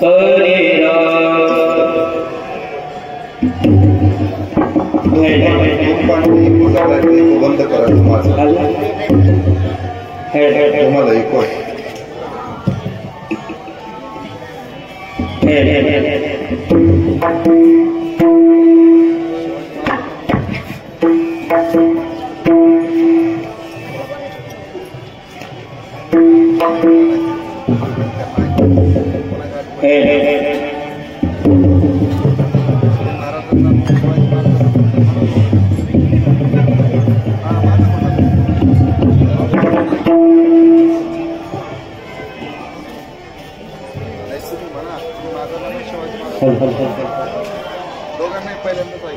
हरे बंद करा तुम्हाला ऐकू दोघांना पहिल्यांदाच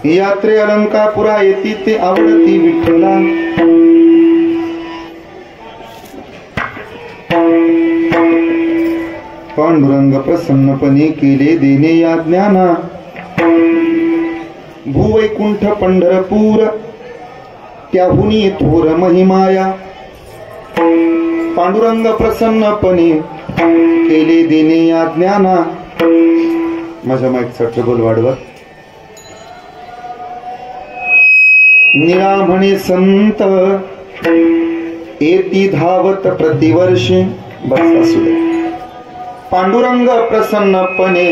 यात्रे अलंकापुरा येती ते आवडती विठ्ठला पांडुरंग प्रसन्नपणे केले देणे या ज्ञाना भूवैकुंठ पंढरपूर त्याहुनी थोर महिमाया पांडुरंग प्रसन्नपणे केले देणे या ज्ञाना माझ्या माईकचा ट्रबल वाढवा निळा म्हणे संत येती धावत प्रतिवर्षी बस असू दे पांडुरंग प्रसन्नपणे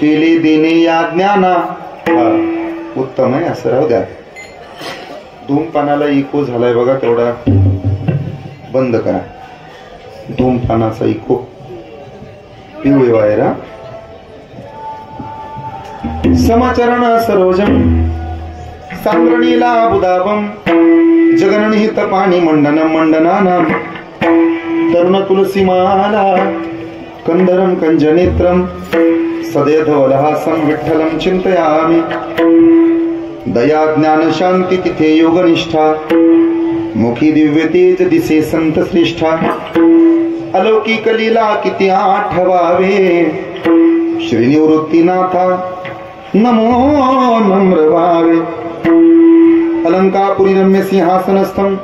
केले देणे या ज्ञाना उत्तम आहे असं राहू द्या धूमपानाला इको झालाय बघा तेवढा बंद करा धूमपानाचा इको पिवळे वायर समचरण सरोजम सांद्रणीला बुदाबम जगननिहित पाणी मंडनम मंडनानाम तरुण तुलसीमाला कंदरम कंजनेत्रम सदैधवलहासं विठ्ठलं चिंतयामि दया ज्ञान शांती तिथे योगनिष्ठा मुखी दिव्य तेज दिसे संत श्रेष्ठा अलौकिक लीला किती आठवावे श्री निवृत्तीनाथा नमो नम्र भावे अलंकापुरी रम्य सिंहासनस्थं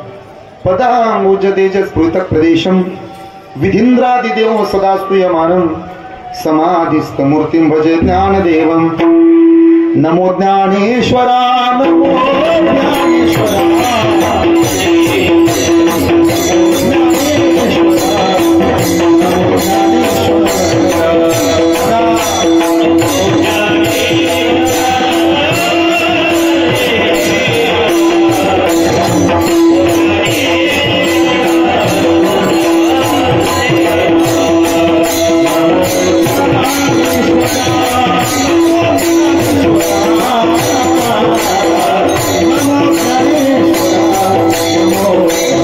पदांबुज तेजस्फुरित प्रदेशं विधीन्द्रादिदेव सदा स्तूयमानं समाधिस्थ मूर्तिं भजे ज्ञानदेवं नमो ज्ञानेश्वरा नमो ज्ञानेश्वरा Oh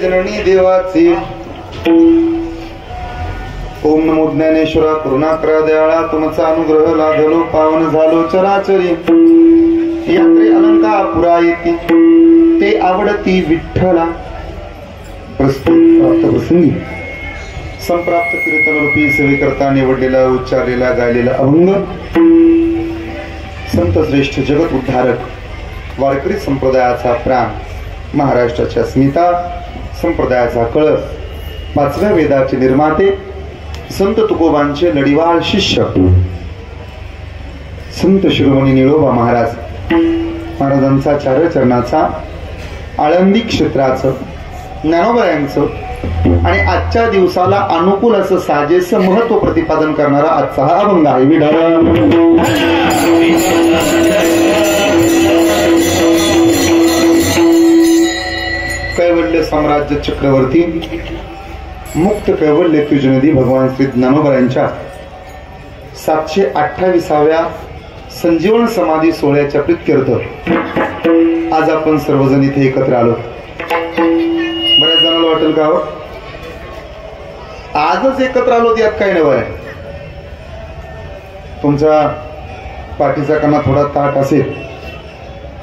जननी देवाचे. ओम नमो ज्ञानेश्वरा करुणाकरा दयाळा तुमचा अनुग्रह लाभलो पावन झालो चराचरी. यात्रे अलंकार पुरा येती ते आवडती विठ्ठला. प्रस्तुत प्राप्त प्रसंगी संप्राप्त कीर्तन रूपी सेवेकरता निवडलेला उच्चारलेला गायलेला अभंग संत श्रेष्ठ जगत उद्धारक वारकरी संप्रदायाचा प्राण, महाराष्ट्राच्या अस्मिता, संप्रदायाचा कळस, पाचव्या वेदाचे निर्माते, संत तुकोबांचे लढीवाळ शिष्य संत शिरोमणी निळोबा महाराजांचा चारचरणाचा आळंदी क्षेत्राचं, ज्ञानोबा आणि आजच्या दिवसाला अनुकूल असं साजेसं महत्व प्रतिपादन करणारा आजचा हा अभंग आहे. विढळ कैवल्य साम्राज्य चक्रवर्ती मुक्त कैवल्य तुजनदी भगवान श्री ज्ञानोबा यांच्या 728व्या संजीवन समाधी सोहळ्याच्या प्रीत्यर्थ आज आपण सर्वजण इथे एकत्र आलो. बऱ्याच जणांना वाटेल का आजच एकत्र आलो यात काही नवं आहे. तुमचा पाठीचा कणा थोडा ताट असेल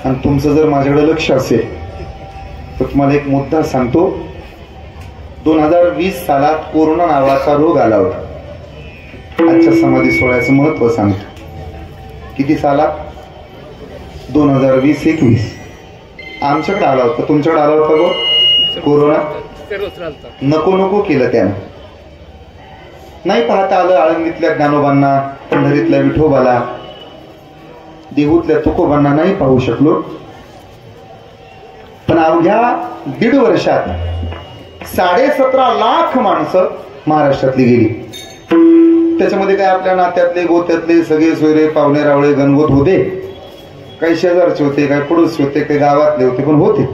आणि तुमचं जर माझ्याकडे लक्ष असेल तर तुम्हाला एक मुद्दा सांगतो. 2020 सालात कोरोना नावाचा रोग आला होता. आजच्या समाधी सोहळ्याचं महत्व सांगतो. किती सालात? 2020-21 आमच्याकडे आला होता. तुमच्याकडे आला होता गो कोरोना? नको नको केलं त्यानं. नाही पाहता आलं आळंदीतल्या ज्ञानोबांना, पंढरीतल्या विठोबाला, देहूतल्या तुकोबांना नाही पाहू शकलो. पण अवघ्या 1.5 वर्षात 17.5 लाख माणसं महाराष्ट्रातली गेली. त्याच्यामध्ये काय आपल्या नात्यातले गोत्यातले सगळे सोयरे पाहुणे रावळे गणगोत होते, काही शेजारचे होते, काही पडोसी होते, काही गावातले होते पण होते,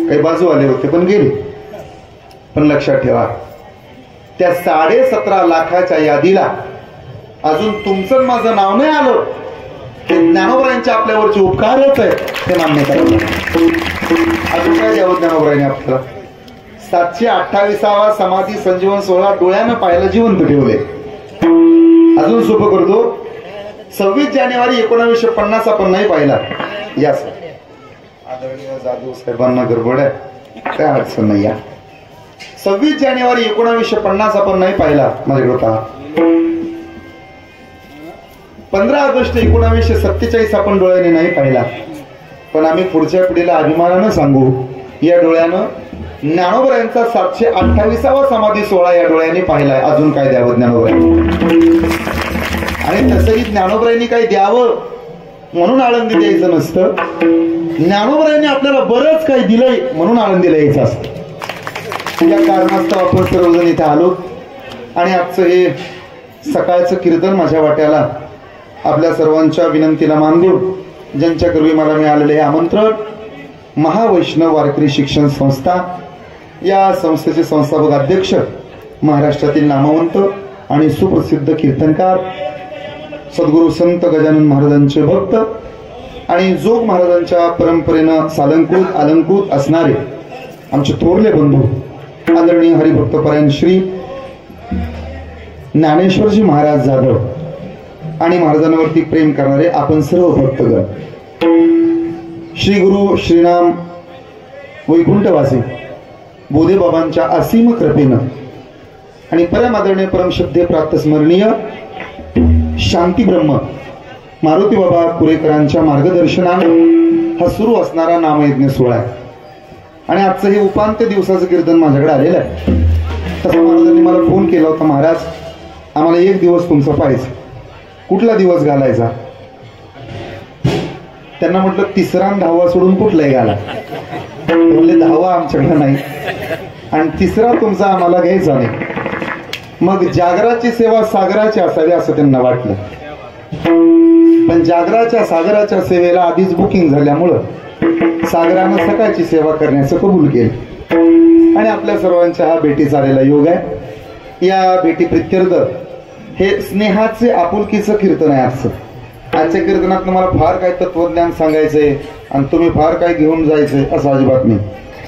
काही बाजूवाले होते पण गेले. पण लक्षात ठेवा त्या 17.5 लाखाच्या यादीला अजून तुमचं माझं नाव नाही आलं. ते ज्ञानोबरायांचे आपल्यावरचे उपकारच आहे ते मान्य करा. अजून काय द्यावं ज्ञानोबरायांनी आपल्याला? 728वा समाधी संजीवन सोहळा डोळ्यानं पाहायला जिवंत ठेवले. अजून सोपं करतो. 26 जानेवारी 1950 आपण नाही पाहिला. या आदरणीय जाधव साहेबांना गडबड आहे, काय अडचण नाही. या 26 जानेवारी 1950 आपण नाही पाहिला. माझ्याकडे पहा. 15 ऑगस्ट 1947 आपण डोळ्याने नाही पाहिला. पण आम्ही पुढच्या पिढीला अभिमानानं सांगू, या डोळ्यानं ज्ञानोबा यांचा 728वा समाधी सोहळा या डोळ्याने पाहिलाय. अजून काय द्यावं ज्ञानोबा? आणि तसंही ज्ञानोबरायांनी काही द्यावं म्हणून आळंदी द्यायचं नसतं. ज्ञानोबरायांनी आपल्याला बरंच काही दिलंय म्हणून आळंदीला यायचं असतं. या कारणास्तव आपण सर्वजण इथे आलो. आणि आजचं हे सकाळचं कीर्तन माझ्या वाट्याला आपल्या सर्वांच्या विनंतीला मान देऊन ज्यांच्या करुणी मला मिळालेलं हे आमंत्रण, महावैष्णव वारकरी शिक्षण संस्था या संस्थेचे संस्थापक अध्यक्ष, महाराष्ट्रातील नामवंत आणि सुप्रसिद्ध कीर्तनकार सद्गुरू संत गजानन महाराजांचे भक्त आणि जोग महाराजांच्या परंपरेनं सालंकृत अलंकृत असणारे आमचे थोरले बंधू आदरणीय हरिभक्तपरायण श्री ज्ञानेश्वरजी महाराज जाधव आणि महाराजांवरती प्रेम करणारे आपण सर्व भक्तगण, श्री गुरु श्रीराम वैकुंठवासी बोधे बाबांच्या असीम कृपेनं आणि परम आदरणीय परमशब्दे प्राप्त स्मरणीय शांती ब्रह्म मारुती बाबा कुरेकरांच्या मार्गदर्शनाने हा सुरू असणारा नामयज्ञ सोहळा आहे. आणि आजचं हे उपांत्य दिवसाचं कीर्तन माझ्याकडे आलेलं आहे. तसं महाराजांनी मला फोन केला होता, महाराज आम्हाला 1 दिवस तुमचं पाहिजे. कुठला दिवस घालायचा? त्यांना म्हटलं 3रा आणि 10वा सोडून कुठलाही घाला. म्हणले 10वा आमच्याकडे नाही आणि 3रा तुमचा आम्हाला घ्यायचा नाही. मग जागराची सेवा सागराची असावी असं त्यांना वाटलं. पण जागराच्या सागराच्या सेवेला आधीच बुकिंग झाल्यामुळं सागरानं सकाळची सेवा करण्याचं कबूल केलं. आणि आपल्या सर्वांच्या हा भेटीचा आलेला योग आहे. या भेटी प्रित्यर्थ हे स्नेहाचे आपुलकीचं कीर्तन आहे. आजच्या कीर्तनात मला फार काय तत्वज्ञान सांगायचंय आणि तुम्ही फार काय घेऊन जायचंय असं अजिबात नाही.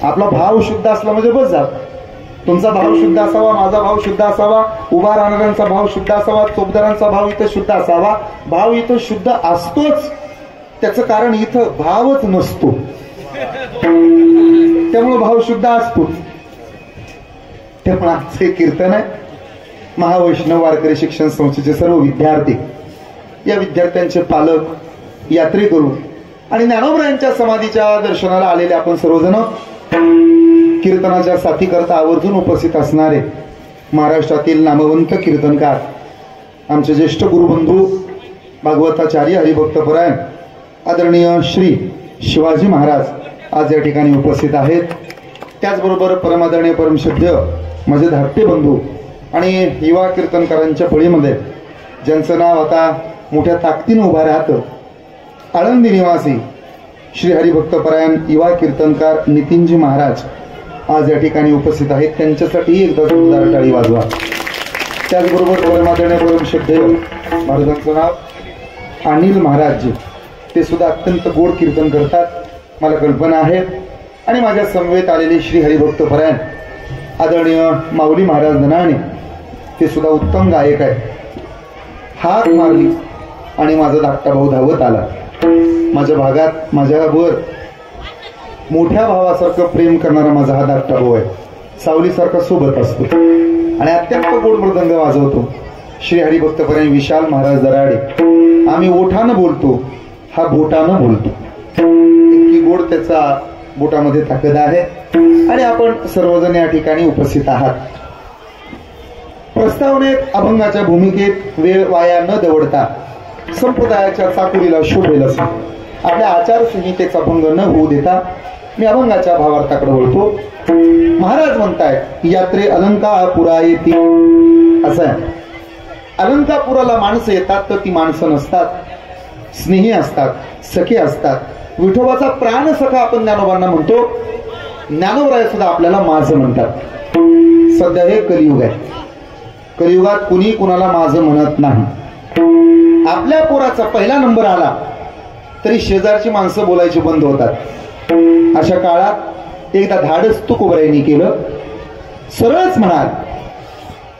आपला भाव शुद्ध असला म्हणजे बस झालं. तुमचा भाव शुद्ध असावा, माझा भाव शुद्ध असावा, उभा राहणाऱ्यांचा भाव शुद्ध असावा, चोपदारांचा भाव इथं शुद्ध असावा. भाव इथं शुद्ध असतोच, त्याचं कारण इथं भावच नसतो, त्यामुळे भाव शुद्ध असतो. त्यामुळे आजचे कीर्तन आहे महावैष्णव वारकरी शिक्षण संस्थेचे सर्व विद्यार्थी, या विद्यार्थ्यांचे पालक, यात्रेकरू आणि ज्ञानोबरायांच्या समाधीच्या दर्शनाला आलेले आपण सर्वजण, कीर्तनाच्या साथीकरता आवर्जून उपस्थित असणारे महाराष्ट्रातील नामवंत कीर्तनकार आमचे ज्येष्ठ गुरुबंधू भागवताचार्य हरिभक्तपरायण आदरणीय श्री शिवाजी महाराज आज या ठिकाणी उपस्थित आहेत. त्याचबरोबर परमादरणीय परमश्रद्धेय माझे धाकटे बंधू आणि युवा कीर्तनकारांच्या फळीमध्ये ज्यांचं नाव आता मोठ्या ताकदीने उभा राहतं, आळंदी निवासी श्री हरिभक्तपरायण युवा कीर्तनकार नितीनजी महाराज आज या ठिकाणी उपस्थित आहेत. त्यांच्यासाठी एकदा जोरदार टाळी वाजवा. त्याचबरोबर परमादरणीय परमश्रद्धेय महाराजांचं नाव अनिल महाराजजी, ते सुद्धा अत्यंत गोड कीर्तन करतात, मला कल्पना आहे. आणि माझ्या समवेत आलेले श्री हरिभक्तपरायण आदरणीय माऊली महाराज धनाणे, ते सुद्धा उत्तम गायक आहे. हाक मारली आणि माझा धाकटा भाऊ धावत आला. माझ्या भागात माझ्यावर मोठ्या भावासारखं प्रेम करणारा माझा हा धाकटा भाऊ आहे. सावलीसारखा सोबत असतो आणि अत्यंत गोड मृदंग वाजवतो. श्री हरिभक्तपरायण विशाल महाराज दराडे, आम्ही ओठानं बोलतो, हा बोटानं बोलतो. इतकी गोड त्याचा बोटामध्ये ताकद आहे. आणि आपण सर्वजण या ठिकाणी उपस्थित आहात. प्रस्तावनेत अभंगाच्या भूमिकेत वेळ वाया न दवडता संप्रदायाच्या चाकुरीला शोभेल असं आपल्या आचारसंहितेचा भंग न होऊ देता मी अभंगाच्या भावार्थाकडे वळतो. महाराज म्हणतायत, यात्रे अलंकापुरा येती. असं आहे, अलंकापुराला माणसं येतात तर ती माणसं नसतात, स्नेही असतात, सखे असतात. विठोबाचा प्राण सखा आपण ज्ञानोबांना म्हणतो. ज्ञानोबराय सुद्धा आपल्याला माझं म्हणतात. सध्या हे कलियुग आहे. कलियुगात कुणी कुणाला माझं म्हणत नाही. आपल्या पोराचा पहिला नंबर आला तरी शेजारची माणसं बोलायची बंद होतात. अशा काळात एकदा धाडस तुकोबरायांनी केलं. सरळच म्हणाल,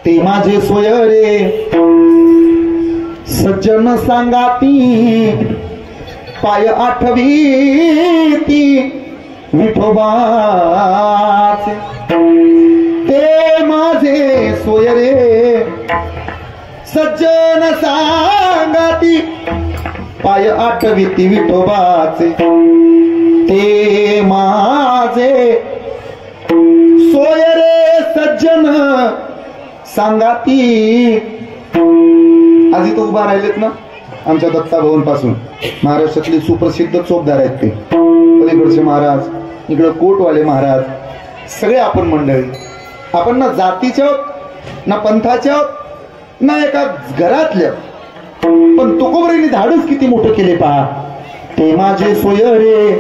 ते माझे सोय रे सज्जन सांगाती, पाय आठवीती विठोबाचे. ते माझे सोय रे सज्जन सांगाती, पाय आठवीती विठोबाचे. ते माझे सोय रे सज्जन सांगाती. आज इथं उभा राहिलेत ना आमच्या दत्ता भवन पासून, महाराष्ट्रातले सुप्रसिद्ध चोपदार आहेत ते. पलीकडचे महाराज, इकडे कोटवाले महाराज, सगळे आपण मंडळी. आपण ना जातीच्या ना पंथाच्या ना एका घरातल्या, पण तुकोबरायांनी धाडस किती मोठं केले पहा. ते माझे सोय रे.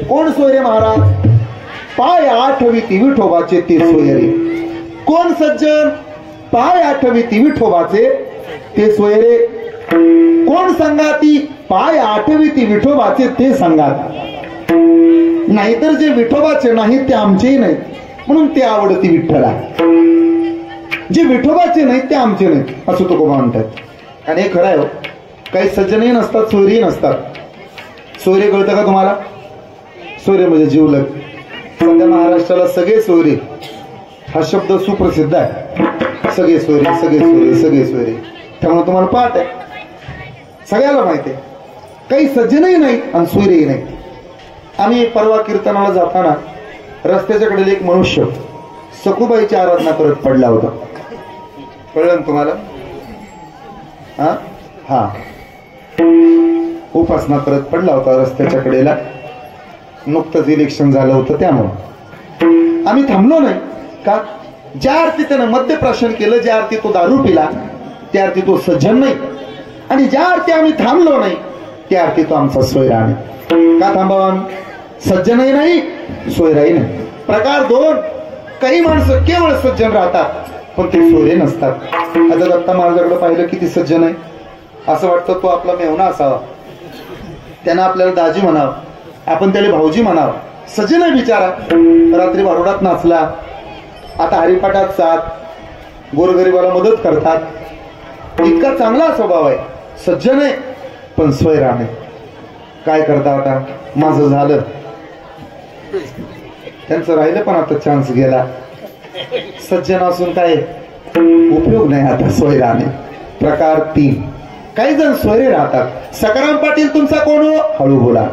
कोण सोय रे महाराज? पाय आठवीती विठोबाचे ते सोय रे. कोण सज्जन? पाय आठवीती विठोबाचे ते सोय रे. कोण संगाती? पाय आठवीती विठोबाचे ते संगात. नाहीतर जे विठोबाचे नाहीत ते आमचेही नाहीत, म्हणून ते आवडती विठ्ठला. जे विठोबाचे नाहीत ते आमचे नाहीत असं तुकोबा म्हणतात. आणि हे खरं आहे. काही सज्जनही नसतात, सोयरेही नसतात. सोयरे कळतं का तुम्हाला? सोयरे म्हणजे जीवलग. सध्या महाराष्ट्राला सगळे सोयरे हा शब्द सुप्रसिद्ध आहे. सगळे सोयरे, सगळे सोयरे, सगळे सोयरे. त्यामुळे तुम्हाला पाठ आहे, सगळ्याला माहिती आहे. काही सज्जनही नाहीत आणि सोयरेही नाहीत. आम्ही परवा कीर्तनाला जाताना रस्त्याच्याकडे एक मनुष्य सखुबाईची आराधना करत पडला होता. कळलं ना तुम्हाला? हा, उपासना करत पडला होता रस्त्याच्या कडेला. नुकतंच इलेक्शन झालं होतं त्यामुळे आम्ही थांबलो नाही. का? ज्या अर्थी त्यानं मद्यप्राशन केलं, ज्या अर्थी तो दारू पिला, त्या अर्थी तो सज्जन नाही. आणि ज्या अर्थी आम्ही थांबलो नाही त्या अर्थी तो आमचा सोयरा नाही. का थांबावा? सज्जनही नाही, सोयराही नाही. प्रकार दोन. काही माणसं केवळ सज्जन राहतात पण ते सोयरे नसतात. आता दत्ता महाराजांकडे पाहिलं किती सज्जन आहे. असं वाटतं तो आपला मेहुणा असावा, त्यांना आपल्याला दाजी म्हणावं, आपण त्याला भाऊजी म्हणावं. सज्जन आहे बिचारा, रात्री भारुडात नाचला, आता हरिपाठात साथ, गोरगरिबाला मदत करतात, इतका चांगला स्वभाव आहे, सज्जन आहे, पण स्वैराम आहे. काय करता आता, माझं झालं, त्यांचं राहिलं पण आता चान्स गेला. सज्जन असून काय उपयोग नाही आता. स्वैराने प्रकार 3. काही जण स्वैरे राहतात. सकाराम पाटील तुमचा कोण हो? हळू बोला.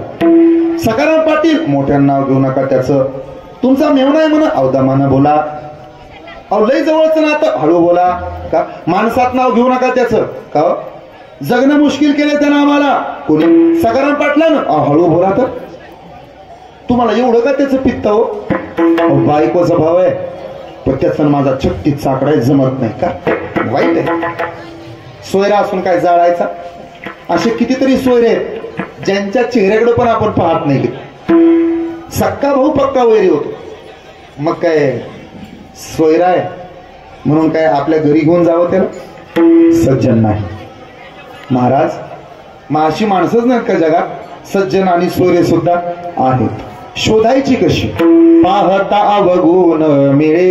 सकाराम पाटील, मोठ्यानं नाव घेऊ नका त्याचं. तुमचा मेवना आहे म्हणा, अवदामानं बोला. अहो लय जवळच नातं, हळू बोला. का माणसात नाव घेऊ नका त्याचं. का जगणं मुश्किल केलं त्यानं आम्हाला. कोणी? सकाराम पाटलानं. हळू बोला. तर तुम्हाला एवढं का त्याचं पित्त हो? बायकोचा भाव आहे, पण त्याचा माझा छत्तीस चाकडाय जमत नाही का? वाईट आहे. सोयरा असून काय जाळायचा? असे कितीतरी सोयरे आहेत ज्यांच्या चेहऱ्याकडे पण आपण पाहत नाही. सक्का भाऊ पक्का वैरी होतो, मग काय सोयरा आहे म्हणून काय आपल्या घरी घेऊन जावं त्याला? सज्जन नाही महाराज. मग अशी माणसंच नाहीत का जगात? सज्जन आणि सोयरे सुद्धा आहेत. शोधायची कशी? पाहता अवगुण मिळे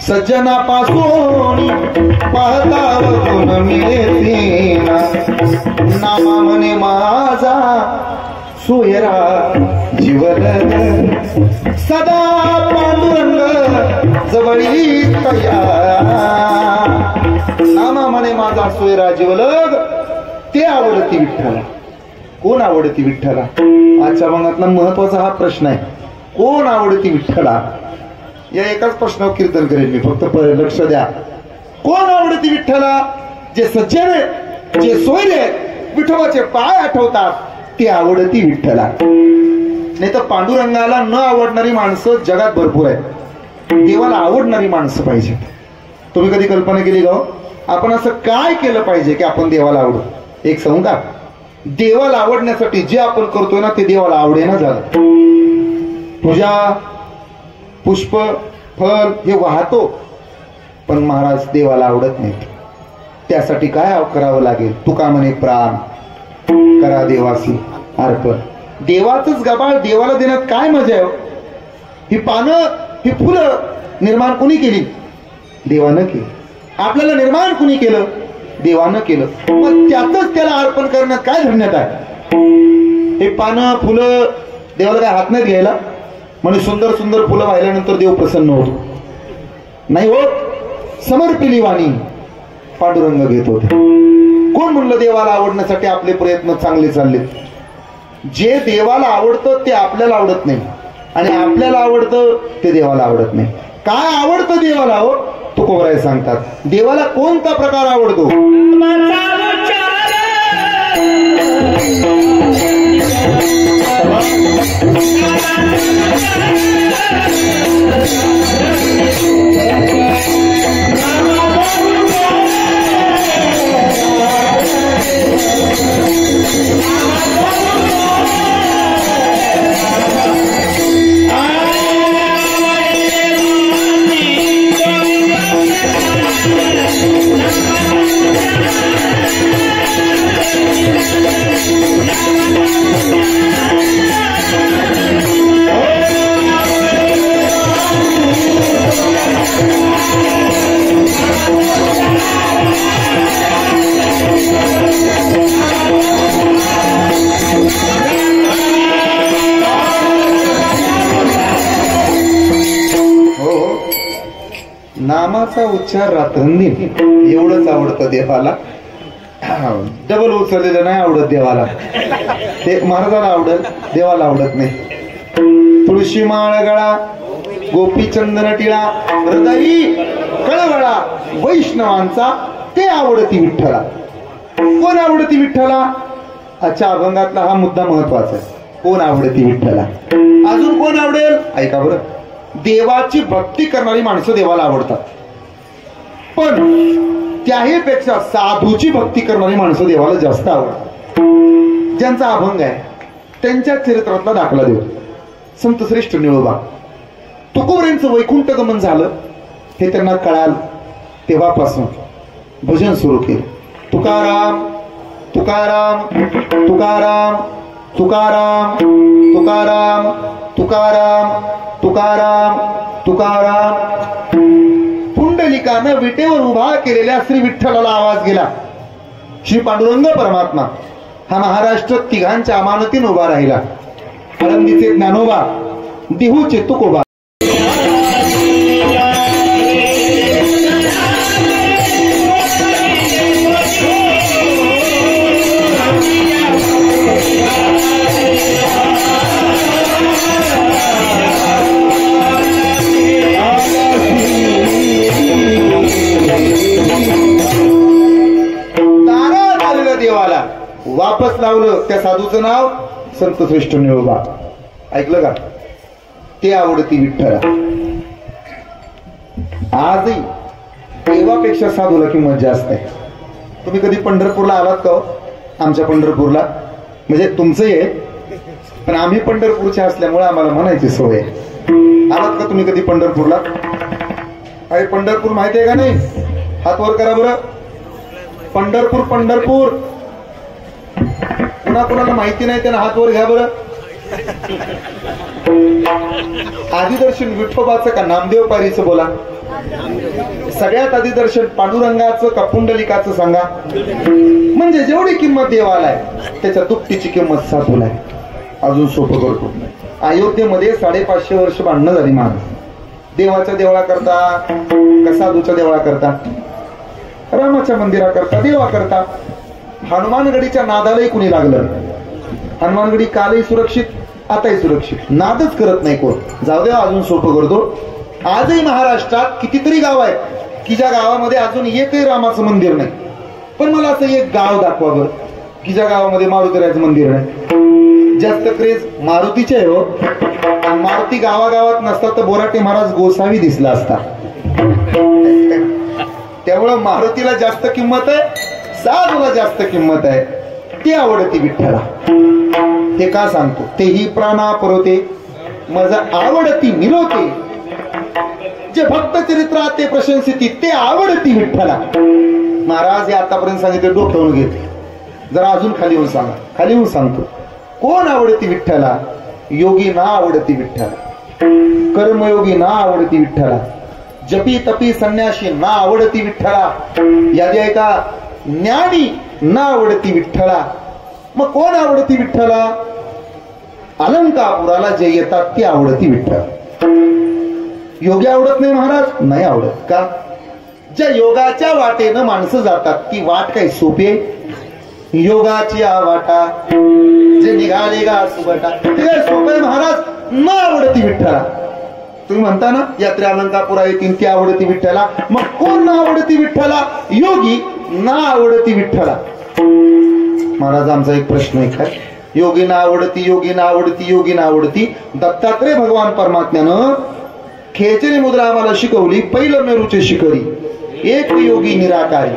सज्जनापासून पाहता गुण मिळते नामा म्हणे माझा सोयरा जीवन सदा पांडुरंग जवळी तया. नामा म्हणे माझा सोयरा जीवलग, ते आवडती विठ्ठला. कोण आवडती विठ्ठला? आजच्या मनातला महत्वाचा हा प्रश्न आहे. कोण आवडती विठ्ठला? या एकाच प्रश्नावर कीर्तन करेन मी, फक्त लक्ष द्या. कोण आवडती विठ्ठला? जे सज्जन आहेत, जे सोयरे आहेत, विठोबाचे पाय आठवतात, ते आवडती विठ्ठला. नाही तर पांडुरंगाला न आवडणारी माणसं जगात भरपूर आहेत. देवाला आवडणारी माणसं पाहिजे. तुम्ही कधी कल्पना केली का? आपण असं काय केलं पाहिजे की आपण देवाला आवडू? एक सांगू का? देवाला आवडण्यासाठी जे आपण करतोय ना ते देवाला आवडेना झालं. पूजा, पुष्प, फल हे वाहतो, पण महाराज देवाला आवडत नाही. त्यासाठी काय करावं लागेल? तुका म्हणे प्राण करा देवासी अर्पण. देवाचंच गबाळ देवाला देण्यात काय मजा आहे? ही पानं, ही फुलं निर्माण कुणी केली? देवानं केली. आपल्याला निर्माण कुणी केलं? देवानं केलं. मग त्यातच त्याला अर्पण करण्यात काय धन्यता आहे? हे पानं फुलं देवाला काय हात नाही घ्यायला? म्हणजे सुंदर सुंदर फुलं वाहिल्यानंतर देव प्रसन्न होतो? नाही होत. समर्पिली वाणी पांडुरंग घेत होते. कोण म्हणलं देवाला आवडण्यासाठी आपले प्रयत्न चांगले चालले? जे देवाला आवडतं ते आपल्याला आवडत नाही, आणि आपल्याला आवडतं ते देवाला आवडत नाही. काय आवडतं देवाला? हो तुकोबराय सांगतात, देवाला कोणता प्रकार आवडतो? नामाचा उच्चार रात्रंदिन एवढंच आवडतं देवाला. डबल उचललेलं नाही आवडत देवाला. ते महाराजाला आवडत, देवाला आवडत नाही. तुळशी माळ गळा, गोपी चंदन टिळा, हृदयी कळवळा वैष्णवांचा ते आवडती विठ्ठला. कोण आवडती विठ्ठला? आजच्या अभंगातला हा मुद्दा महत्वाचा आहे. कोण आवडती विठ्ठला? अजून कोण आवडेल? ऐका बरं. देवाची भक्ती करणारी माणसं देवाला आवडतात, पण त्याही पेक्षा साधूची भक्ती करणारी माणसं देवाला जास्त आवडतात. ज्यांचा अभंग आहे त्यांच्या चरित्रातला दाखला देऊ. संत श्रेष्ठ निळोबा तुकोबऱ्यांचं वैकुंठ गमन झालं हे त्यांना कळालं, तेव्हापासून भजन सुरू केलं. तुकाराम तुकाराम तुकाराम तुकाराम तुकाराम तुकाराम तुकाराम तुकाराम. पुंडलिकानं विटेवर उभा केलेल्या श्री विठ्ठलाला आवाज गेला. श्री पांडुरंग परमात्मा हा महाराष्ट्र तिघांच्या अमानतीन उभा राहिला. आळंदीचे ज्ञानोबा, देहूचे तुकोबा. देवाला वापस लावलं. त्या साधूचं नाव संत श्रेष्ठ निळोबा. ऐकलं का? ते आवडती विठ्ठला. आजही देवापेक्षा साधूला किंमत जास्त आहे. तुम्ही कधी पंढरपूरला आलात का? आमच्या पंढरपूरला म्हणजे तुमचंही आहे, पण आम्ही पंढरपूरचे असल्यामुळे आम्हाला म्हणायची सवय आहे. आलात का तुम्ही कधी पंढरपूरला? अरे पंढरपूर माहिती आहे का नाही? हात वर करा बरं. पंढरपूर पंढरपूर पुन्हा कुणाला माहिती नाही त्यांना हात वर घ्या बरं. आधी दर्शन विठोबाचं का नामदेव पारीचं? बोला. सगळ्यात आधी दर्शन पांडुरंगाचं का पुंडलिकाचं? सांगा. म्हणजे जेवढी किंमत देवाला आहे त्याच्या दुपटीची किंमत साधूला आहे. अजून सोपं करतो. अयोध्येमध्ये 550 वर्ष भांडणं झाली माणूस. देवाच्या देवळा करता का साधूच्या देवळा करता? रामाच्या मंदिरा करता, देवा करता. हनुमानगडीच्या नादालाही कुणी लागलं. हनुमानगडी कालही सुरक्षित, आताही सुरक्षित. नादच करत नाही कोण. जाऊ द्या, अजून सोपं करतो. आजही महाराष्ट्रात कितीतरी गाव आहेत की ज्या गावामध्ये अजून एकही रामाचं मंदिर नाही. पण मला असं एक गाव दाखवा बरं की ज्या गावामध्ये मारुतीरायाचं मंदिर नाही. जास्त क्रेज मारुतीचे आहे हो. मारुती गावागावात नसतात तर बोराटे महाराज गोसावी दिसला असता. त्यामुळं मारुतीला जास्त किंमत आहे, साधूला जास्त किंमत आहे. ती आवडती विठ्ठला. ते का सांगतो? तेही प्राणा परवते मज आवडती मिळवते. जे भक्त चरित्रात ते प्रशंसिती ते आवडती विठ्ठला. महाराज हे आतापर्यंत सांगितले, डोक्यावरून घेतले. जरा अजून खाली होऊन सांगा. खाली होऊन सांगतो. कोण आवडती विठ्ठला? योगी ना आवडती विठ्ठला. कर्मयोगी ना आवडती विठ्ठला. जपी तपी संन्याशी ना आवडती विठ्ठला. यादी आहे का? ज्ञानी ना आवडती विठ्ठला. मग कोण आवडती विठ्ठला? अलंकापुराला जे येतात ती आवडती विठ्ठला. योगी आवडत नाही महाराज? नाही आवडत. का? ज्या योगाच्या वाटेनं माणसं जातात ती वाट काही सोपी आहे? योगाची वाटा जे निघाले गा सुबटा ते काय सोपं आहे महाराज? न आवडती विठ्ठला. तुम्ही म्हणता ना यात्रे अलंकापुरा येतील ती आवडती विठ्ठला. मग कोण ना आवडती विठ्ठला? योगी ना आवडती विठ्ठला. महाराज आमचा एक प्रश्न आहे काय? योगी ना आवडती, योगी ना आवडती, योगी ना आवडती. दत्तात्रय भगवान परमात्म्यानं खेचरी मुद्रा आम्हाला शिकवली. पहिलं मेरूचे शिखरी एक योगी निराकारी.